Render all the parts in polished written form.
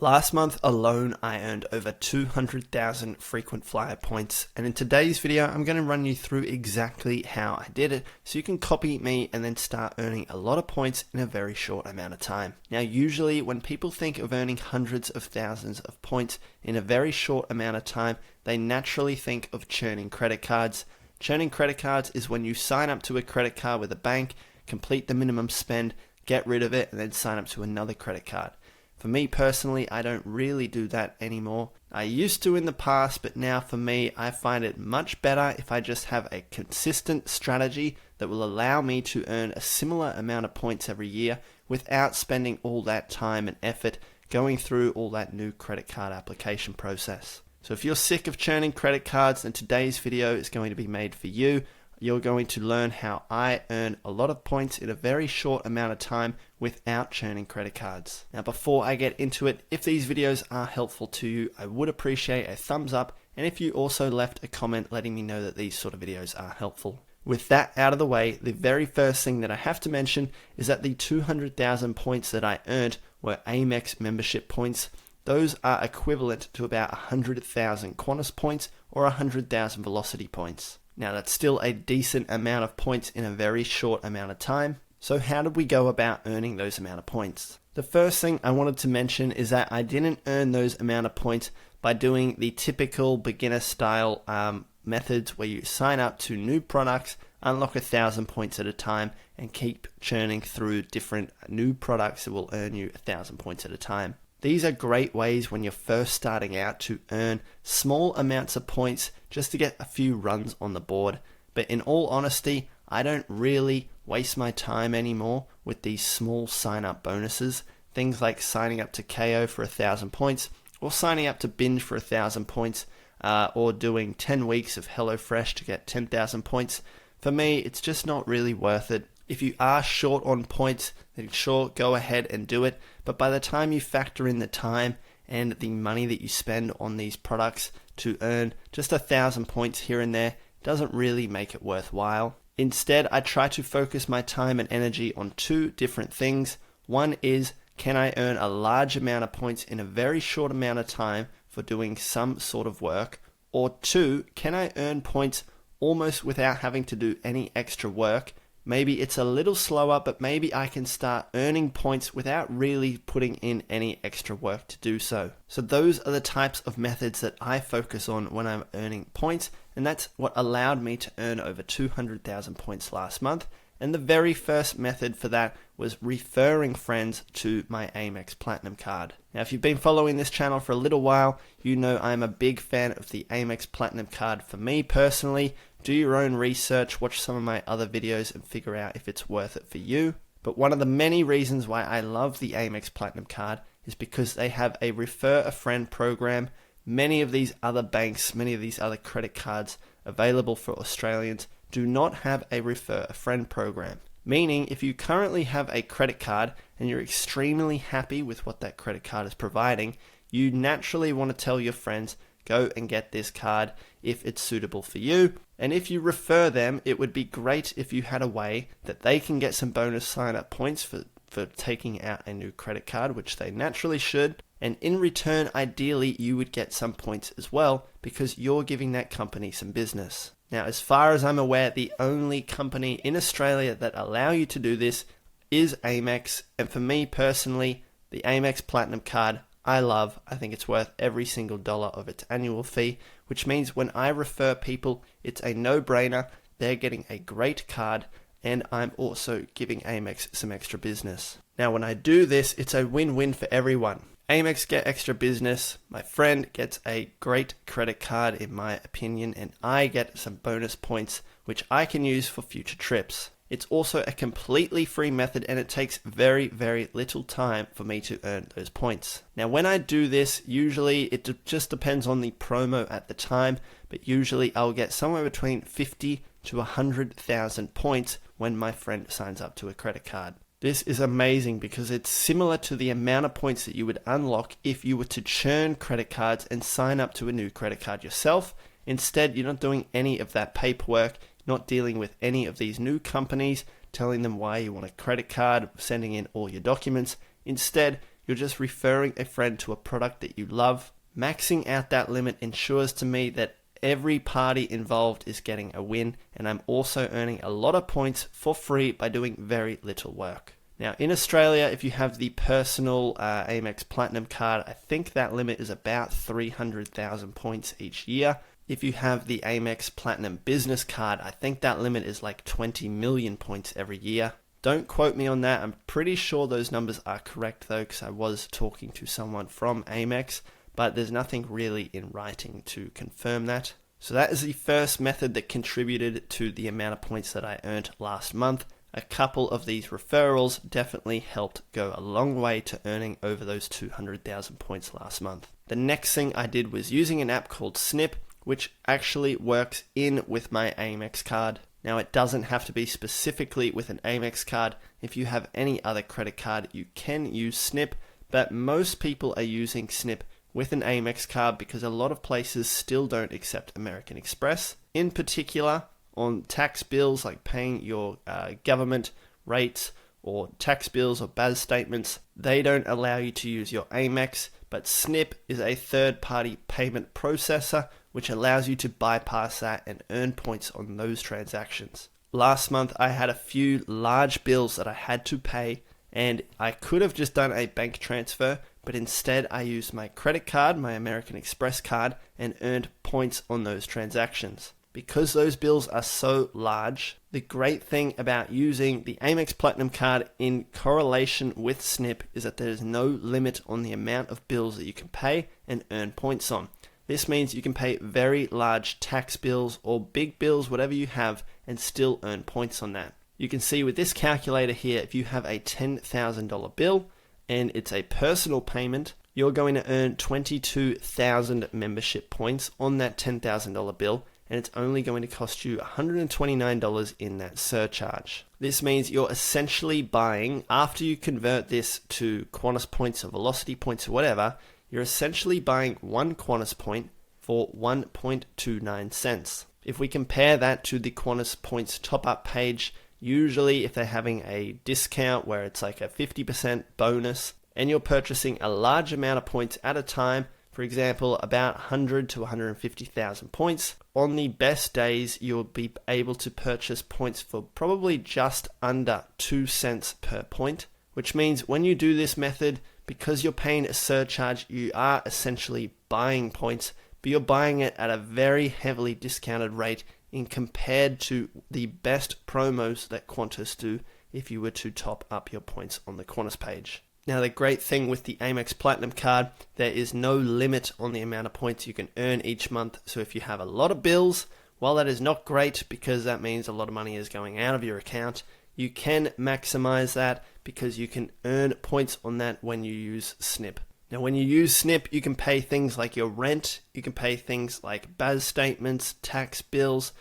Last month alone, I earned over 200,000 frequent flyer points, and in today's video, I'm going to run you through exactly how I did it, so you can copy me and then start earning a lot of points in a very short amount of time. Now, usually when people think of earning hundreds of thousands of points in a very short amount of time, they naturally think of churning credit cards. Churning credit cards is when you sign up to a credit card with a bank, complete the minimum spend, get rid of it, and then sign up to another credit card. For me personally, I don't really do that anymore. I used to in the past, but now for me, I find it much better if I just have a consistent strategy that will allow me to earn a similar amount of points every year without spending all that time and effort going through all that new credit card application process. So if you're sick of churning credit cards, then today's video is going to be made for you. You're going to learn how I earn a lot of points in a very short amount of time without churning credit cards. Now, before I get into it, if these videos are helpful to you, I would appreciate a thumbs up, and if you also left a comment letting me know that these sort of videos are helpful. With that out of the way, the very first thing that I have to mention is that the 200,000 points that I earned were Amex membership points. Those are equivalent to about 100,000 Qantas points or 100,000 Velocity points. Now, that's still a decent amount of points in a very short amount of time. So how did we go about earning those amount of points? The first thing I wanted to mention is that I didn't earn those amount of points by doing the typical beginner style methods where you sign up to new products, unlock 1,000 points at a time, and keep churning through different new products that will earn you 1,000 points at a time. These are great ways when you're first starting out to earn small amounts of points just to get a few runs on the board. But in all honesty, I don't really waste my time anymore with these small sign-up bonuses. Things like signing up to KO for 1,000 points, or signing up to Binge for 1,000 points, or doing 10 weeks of HelloFresh to get 10,000 points. For me, it's just not really worth it. If you are short on points, then sure, go ahead and do it. But by the time you factor in the time and the money that you spend on these products to earn just 1,000 points here and there, doesn't really make it worthwhile. Instead, I try to focus my time and energy on two different things. One is, can I earn a large amount of points in a very short amount of time for doing some sort of work? Or two, can I earn points almost without having to do any extra work? Maybe it's a little slower, but maybe I can start earning points without really putting in any extra work to do so. So those are the types of methods that I focus on when I'm earning points, and that's what allowed me to earn over 200,000 points last month. And the very first method for that was referring friends to my Amex Platinum card. Now, if you've been following this channel for a little while, you know I'm a big fan of the Amex Platinum card for me personally. Do your own research, watch some of my other videos and figure out if it's worth it for you. But one of the many reasons why I love the Amex Platinum card is because they have a refer a friend program. Many of these other banks, many of these other credit cards available for Australians do not have a refer a friend program. Meaning, if you currently have a credit card and you're extremely happy with what that credit card is providing, you naturally want to tell your friends, go and get this card if it's suitable for you. And if you refer them, it would be great if you had a way that they can get some bonus sign-up points for taking out a new credit card, which they naturally should. And in return, ideally, you would get some points as well because you're giving that company some business. Now, as far as I'm aware, the only company in Australia that allow you to do this is Amex. And for me personally, the Amex Platinum card, I love. I think it's worth every single dollar of its annual fee, which means when I refer people, it's a no-brainer. They're getting a great card, and I'm also giving Amex some extra business. Now, when I do this, it's a win-win for everyone. Amex get extra business, my friend gets a great credit card in my opinion, and I get some bonus points which I can use for future trips. It's also a completely free method and it takes very, very little time for me to earn those points. Now, when I do this, usually it just depends on the promo at the time, but usually I'll get somewhere between 50 to 100,000 points when my friend signs up to a credit card. This is amazing because it's similar to the amount of points that you would unlock if you were to churn credit cards and sign up to a new credit card yourself. Instead, you're not doing any of that paperwork, not dealing with any of these new companies, telling them why you want a credit card, sending in all your documents. Instead, you're just referring a friend to a product that you love. Maxing out that limit ensures to me that every party involved is getting a win, and I'm also earning a lot of points for free by doing very little work. Now in Australia, if you have the personal Amex Platinum card, I think that limit is about 300,000 points each year. If you have the Amex Platinum Business card, I think that limit is like 20 million points every year. Don't quote me on that. I'm pretty sure those numbers are correct though, because I was talking to someone from Amex, but there's nothing really in writing to confirm that. So that is the first method that contributed to the amount of points that I earned last month. A couple of these referrals definitely helped go a long way to earning over those 200,000 points last month. The next thing I did was using an app called Sniip, which actually works in with my Amex card. Now it doesn't have to be specifically with an Amex card. If you have any other credit card, you can use Sniip, but most people are using Sniip with an Amex card because a lot of places still don't accept American Express. In particular, on tax bills like paying your government rates or tax bills or BAS statements, they don't allow you to use your Amex, but Sniip is a third-party payment processor which allows you to bypass that and earn points on those transactions. Last month I had a few large bills that I had to pay, and I could have just done a bank transfer, but instead I used my credit card, my American Express card, and earned points on those transactions. Because those bills are so large, the great thing about using the Amex Platinum card in correlation with Sniip is that there is no limit on the amount of bills that you can pay and earn points on. This means you can pay very large tax bills or big bills, whatever you have, and still earn points on that. You can see with this calculator here, if you have a $10,000 bill and it's a personal payment, you're going to earn 22,000 membership points on that $10,000 bill, and it's only going to cost you $129 in that surcharge. This means you're essentially buying, after you convert this to Qantas Points or Velocity Points or whatever, you're essentially buying one Qantas Point for 1.29 cents. If we compare that to the Qantas Points top-up page, usually if they're having a discount where it's like a 50% bonus, and you're purchasing a large amount of points at a time, for example, about 100 to 150,000 points, on the best days, you'll be able to purchase points for probably just under 2 cents per point, which means when you do this method, because you're paying a surcharge, you are essentially buying points, but you're buying it at a very heavily discounted rate in compared to the best promos that Qantas do if you were to top up your points on the Qantas page. Now, the great thing with the Amex Platinum card, there is no limit on the amount of points you can earn each month. So if you have a lot of bills, while that is not great because that means a lot of money is going out of your account, you can maximize that because you can earn points on that when you use Sniip. Now, when you use Sniip, you can pay things like your rent, you can pay things like BAS statements, tax bills,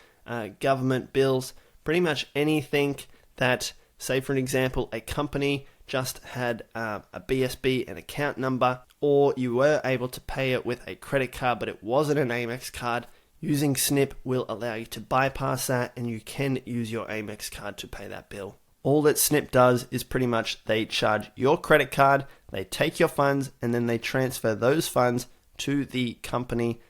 government bills, pretty much anything that, say for an example, a company just had a BSB, an account number, or you were able to pay it with a credit card, but it wasn't an Amex card. Using Sniip will allow you to bypass that, and you can use your Amex card to pay that bill. All that Sniip does is pretty much they charge your credit card, they take your funds, and then they transfer those funds to the company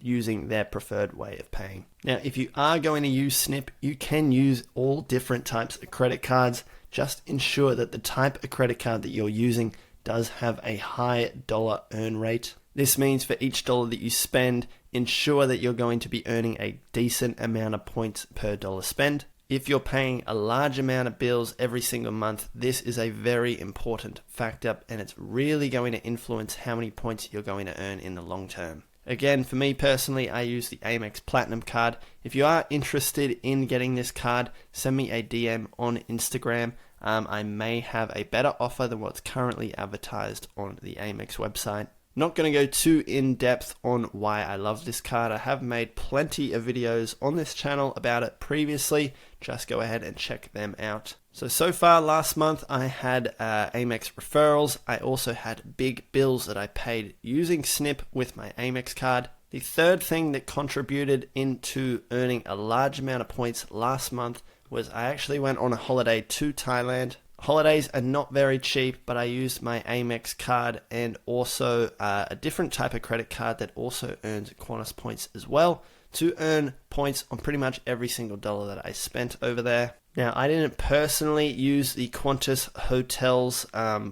using their preferred way of paying. Now, if you are going to use Sniip, you can use all different types of credit cards. Just ensure that the type of credit card that you're using does have a high dollar earn rate. This means for each dollar that you spend, ensure that you're going to be earning a decent amount of points per dollar spent. If you're paying a large amount of bills every single month, this is a very important factor, and it's really going to influence how many points you're going to earn in the long term. Again, for me personally, I use the Amex Platinum card. If you are interested in getting this card, send me a DM on Instagram. I may have a better offer than what's currently advertised on the Amex website. Not going to go too in depth on why I love this card. I have made plenty of videos on this channel about it previously. Just go ahead and check them out. So far last month I had Amex referrals. I also had big bills that I paid using Sniip with my Amex card. The third thing that contributed into earning a large amount of points last month was I actually went on a holiday to Thailand. Holidays are not very cheap, but I used my Amex card and also a different type of credit card that also earns Qantas points as well to earn points on pretty much every single dollar that I spent over there. Now, I didn't personally use the Qantas Hotels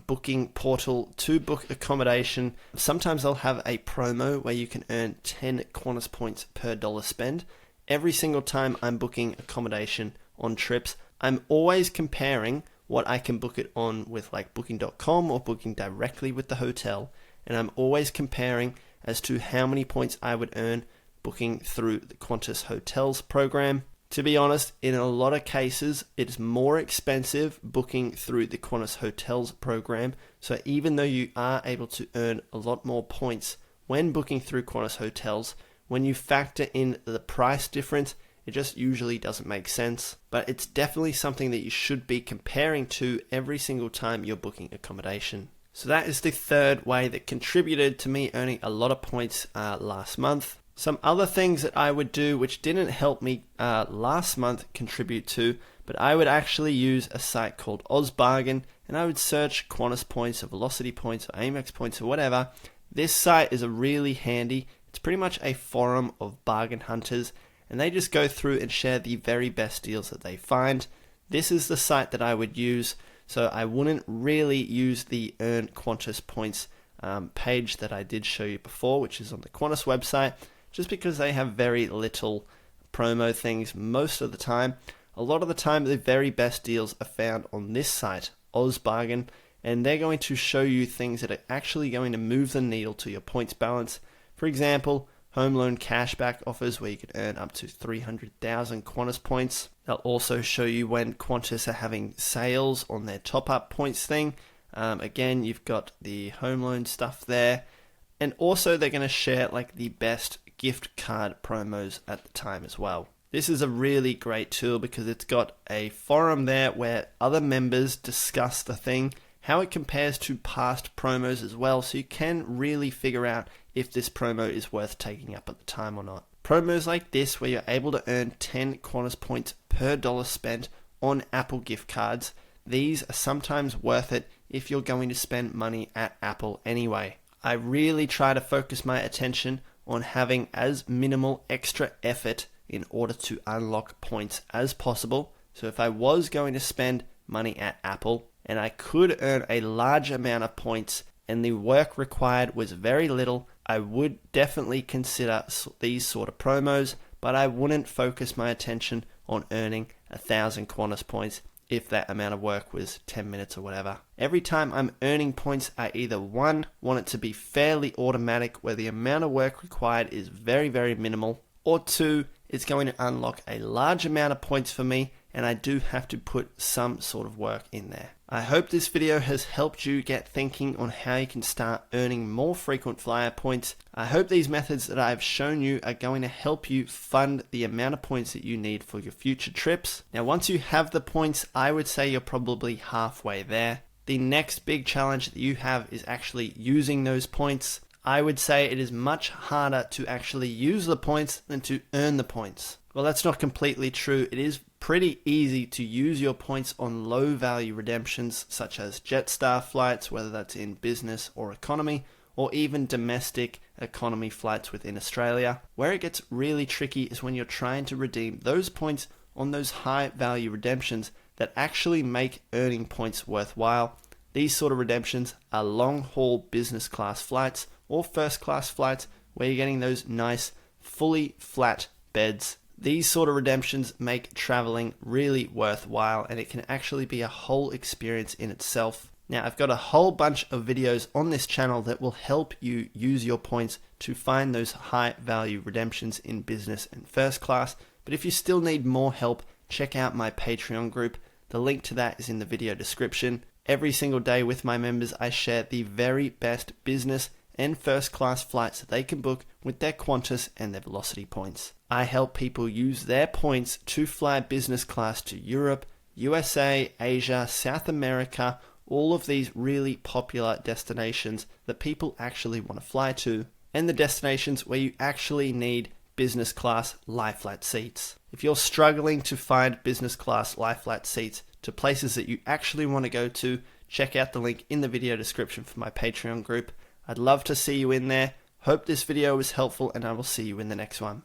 booking portal to book accommodation. Sometimes they'll have a promo where you can earn 10 Qantas points per dollar spend. Every single time I'm booking accommodation on trips, I'm always comparing what I can book it on with like booking.com or booking directly with the hotel. And I'm always comparing as to how many points I would earn booking through the Qantas Hotels program. To be honest, in a lot of cases, it's more expensive booking through the Qantas Hotels program. So even though you are able to earn a lot more points when booking through Qantas Hotels, when you factor in the price difference, it just usually doesn't make sense. But it's definitely something that you should be comparing to every single time you're booking accommodation. So that is the third way that contributed to me earning a lot of points last month. Some other things that I would do which didn't help me last month contribute to, but I would actually use a site called OzBargain, and I would search Qantas points or Velocity points or Amex points or whatever. This site is a really handy, it's pretty much a forum of bargain hunters, and they just go through and share the very best deals that they find. This is the site that I would use, so I wouldn't really use the Earn Qantas Points page that I did show you before, which is on the Qantas website, just because they have very little promo things most of the time. A lot of the time, the very best deals are found on this site, OzBargain, and they're going to show you things that are actually going to move the needle to your points balance. For example, home loan cashback offers where you can earn up to 300,000 Qantas points. They'll also show you when Qantas are having sales on their top-up points thing. Again, you've got the home loan stuff there. And also they're going to share like the best gift card promos at the time as well. This is a really great tool because it's got a forum there where other members discuss the thing, how it compares to past promos as well, so you can really figure out if this promo is worth taking up at the time or not. Promos like this where you're able to earn 10 Qantas points per dollar spent on Apple gift cards, these are sometimes worth it if you're going to spend money at Apple anyway. I really try to focus my attention on having as minimal extra effort in order to unlock points as possible. So if I was going to spend money at Apple and I could earn a large amount of points and the work required was very little, I would definitely consider these sort of promos, but I wouldn't focus my attention on earning 1,000 Qantas points if that amount of work was 10 minutes or whatever. Every time I'm earning points, I either one, want it to be fairly automatic where the amount of work required is very, very minimal, or two, it's going to unlock a large amount of points for me and I do have to put some sort of work in there. I hope this video has helped you get thinking on how you can start earning more frequent flyer points. I hope these methods that I've shown you are going to help you fund the amount of points that you need for your future trips. Now, once you have the points, I would say you're probably halfway there. The next big challenge that you have is actually using those points. I would say it is much harder to actually use the points than to earn the points. Well, that's not completely true. It is pretty easy to use your points on low value redemptions such as Jetstar flights, whether that's in business or economy, or even domestic economy flights within Australia. Where it gets really tricky is when you're trying to redeem those points on those high value redemptions that actually make earning points worthwhile. These sort of redemptions are long haul business class flights or first class flights where you're getting those nice fully flat beds. These sort of redemptions make traveling really worthwhile and it can actually be a whole experience in itself. Now, I've got a whole bunch of videos on this channel that will help you use your points to find those high value redemptions in business and first class. But if you still need more help, check out my Patreon group. The link to that is in the video description. Every single day with my members, I share the very best business and first class flights that they can book with their Qantas and their Velocity points. I help people use their points to fly business class to Europe, USA, Asia, South America, all of these really popular destinations that people actually want to fly to, and the destinations where you actually need business class lie flat seats. If you're struggling to find business class lie flat seats to places that you actually want to go to, check out the link in the video description for my Patreon group. I'd love to see you in there. Hope this video was helpful, and I will see you in the next one.